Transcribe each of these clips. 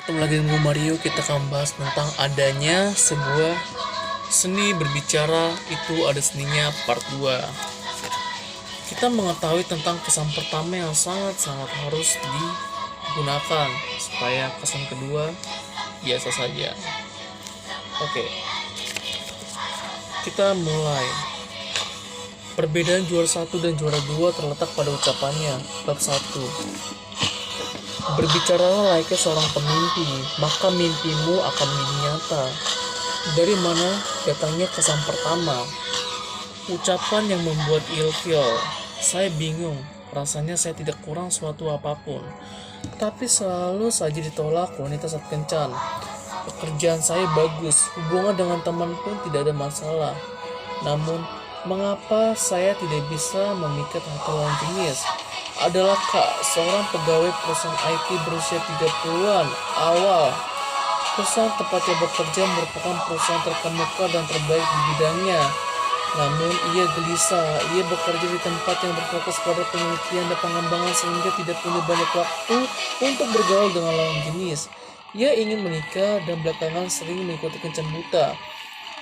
Ketemu lagi dengan gue Mario. Kita akan bahas tentang adanya sebuah seni berbicara. Itu ada seninya part 2. Kita mengetahui tentang kesan pertama yang sangat-sangat harus digunakan supaya kesan kedua biasa saja. Oke, kita mulai. Perbedaan juara 1 dan juara 2 terletak pada ucapannya. Bab 1. Berbicaralah layaknya seorang pemimpi, maka mimpimu akan menjadi nyata. Dari mana datangnya kesan pertama? Ucapan yang membuat ilfil. Saya bingung, rasanya saya tidak kurang suatu apapun. Tapi selalu saja ditolak wanita saat kencan. Pekerjaan saya bagus, hubungan dengan teman pun tidak ada masalah. Namun, mengapa saya tidak bisa memikat hati lawan jenis? Adalah Kak, seorang pegawai perusahaan IT berusia 30-an awal. Perusahaan tempatnya bekerja merupakan perusahaan terkemuka dan terbaik di bidangnya. Namun ia gelisah, ia bekerja di tempat yang berfokus pada penelitian dan pengembangan sehingga tidak punya banyak waktu untuk bergaul dengan lawan jenis. Ia ingin menikah dan belakangan sering mengikuti kencan buta.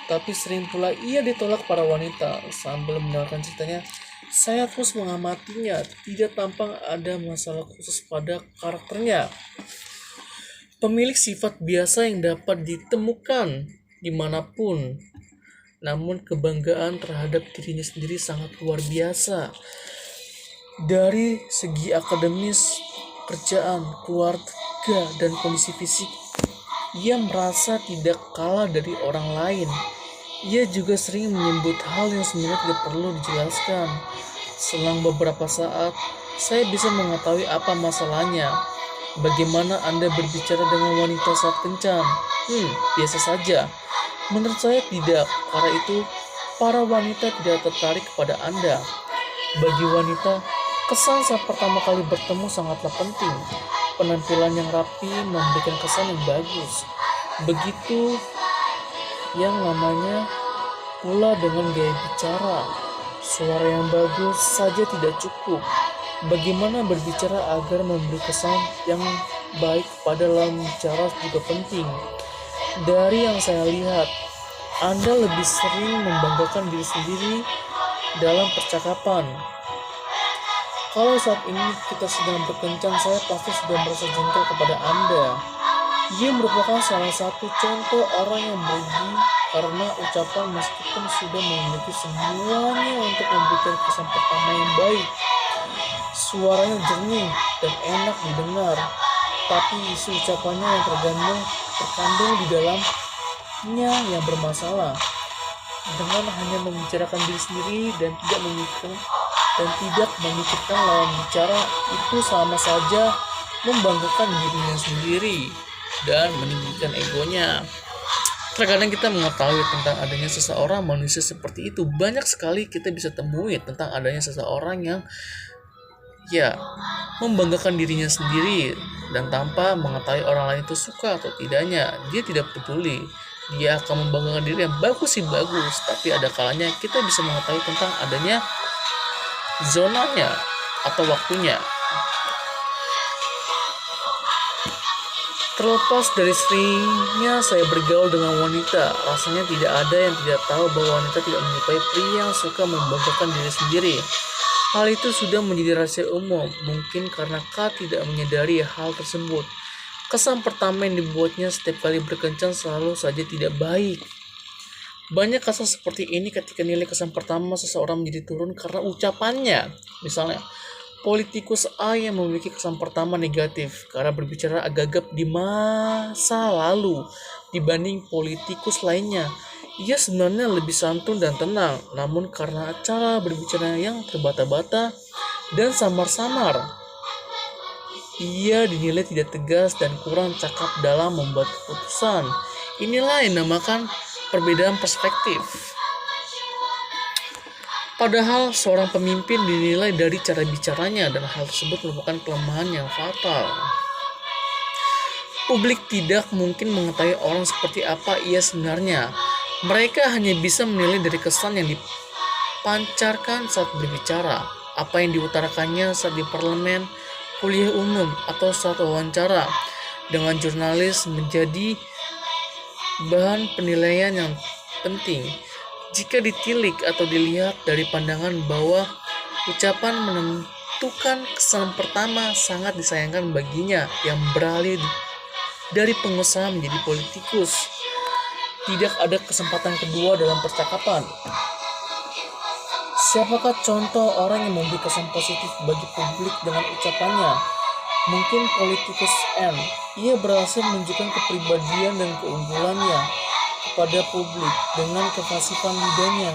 Tapi sering pula ia ditolak para wanita. Sambil mendengarkan ceritanya, saya terus mengamatinya, tidak tampak ada masalah khusus pada karakternya. Pemilik sifat biasa yang dapat ditemukan dimanapun. Namun kebanggaan terhadap dirinya sendiri sangat luar biasa. Dari segi akademis, kerjaan, keluarga, dan kondisi fisik, ia merasa tidak kalah dari orang lain. Ia juga sering menyebut hal yang sebenarnya tidak perlu dijelaskan. Selang beberapa saat, saya bisa mengetahui apa masalahnya. Bagaimana Anda berbicara dengan wanita saat kencan? Biasa saja. Menurut saya tidak. Karena itu, para wanita tidak tertarik kepada Anda. Bagi wanita, kesan saat pertama kali bertemu sangatlah penting. Penampilan yang rapi memberikan kesan yang bagus. Begitu yang namanya pula dengan gaya bicara. Suara yang bagus saja tidak cukup. Bagaimana berbicara agar memberi kesan yang baik pada lawan bicara juga penting. Dari yang saya lihat, Anda lebih sering membanggakan diri sendiri dalam percakapan. Kalau saat ini kita sedang berkencan, saya pasti sudah merasa jengkel kepada Anda. Ia merupakan salah satu contoh orang yang berugi karena ucapan meskipun sudah memiliki semuanya untuk memberikan kesan pertama yang baik. Suaranya jernih dan enak didengar, tapi isi ucapannya yang terkandung di dalamnya yang bermasalah. Dengan hanya membicarakan diri sendiri dan tidak memikirkan lawan bicara, itu sama saja membanggakan dirinya sendiri dan meninggikan egonya. Terkadang kita mengetahui tentang adanya seseorang manusia seperti itu. Banyak sekali kita bisa temui tentang adanya seseorang yang membanggakan dirinya sendiri dan tanpa mengetahui orang lain itu suka atau tidaknya. Dia tidak peduli. Dia akan membanggakan diri yang bagus sih bagus, tapi ada kalanya kita bisa mengetahui tentang adanya zonanya atau waktunya. Terlepas dari seringnya saya bergaul dengan wanita, rasanya tidak ada yang tidak tahu bahwa wanita tidak menyukai pria yang suka membanggakan diri sendiri. Hal itu sudah menjadi rahasia umum, mungkin karena K tidak menyadari hal tersebut. Kesan pertama yang dibuatnya setiap kali berkencan selalu saja tidak baik. Banyak kasus seperti ini ketika nilai kesan pertama seseorang menjadi turun karena ucapannya. Misalnya, politikus A yang memiliki kesan pertama negatif karena berbicara agak-agak di masa lalu dibanding politikus lainnya. Ia sebenarnya lebih santun dan tenang, namun karena cara berbicara yang terbata-bata dan samar-samar, ia dinilai tidak tegas dan kurang cakap dalam membuat keputusan. Inilah yang dinamakan perbedaan perspektif. Padahal seorang pemimpin dinilai dari cara bicaranya dan hal tersebut merupakan kelemahan yang fatal. Publik tidak mungkin mengetahui orang seperti apa ia sebenarnya. Mereka hanya bisa menilai dari kesan yang dipancarkan saat berbicara, apa yang diutarakannya saat di parlemen, kuliah umum, atau saat wawancara. dengan jurnalis menjadi bahan penilaian yang penting. Jika ditilik atau dilihat dari pandangan bahwa ucapan menentukan kesan pertama sangat disayangkan baginya yang beralih dari pengusaha menjadi politikus. Tidak ada kesempatan kedua dalam percakapan. Siapakah contoh orang yang memberi kesan positif bagi publik dengan ucapannya? Mungkin politikus N. Ia berhasil menunjukkan kepribadian dan keunggulannya kepada publik dengan kefasihan lidahnya.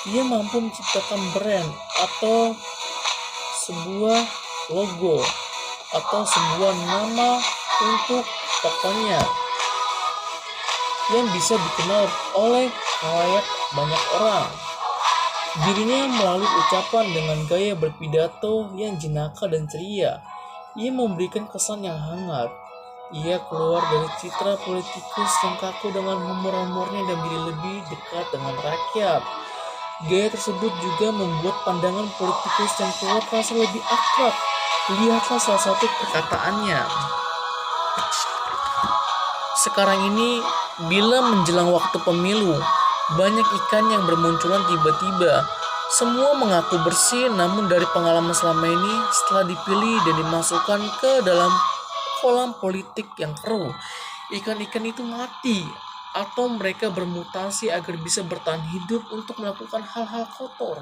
Ia mampu menciptakan brand atau sebuah logo atau sebuah nama untuk tokonya yang bisa dikenal oleh khalayak banyak orang. Dirinya melalui ucapan dengan gaya berpidato yang jenaka dan ceria. Ia memberikan kesan yang hangat. Ia keluar dari citra politikus yang kaku dengan humor-humornya dan menjadi lebih dekat dengan rakyat. Gaya tersebut juga membuat pandangan politikus yang keluar terasa lebih akrab. Lihatlah salah satu perkataannya. Sekarang ini, bila menjelang waktu pemilu, banyak ikan yang bermunculan tiba-tiba. Semua mengaku bersih, namun dari pengalaman selama ini, setelah dipilih dan dimasukkan ke dalam kolam politik yang keruh, ikan-ikan itu mati atau mereka bermutasi agar bisa bertahan hidup untuk melakukan hal-hal kotor.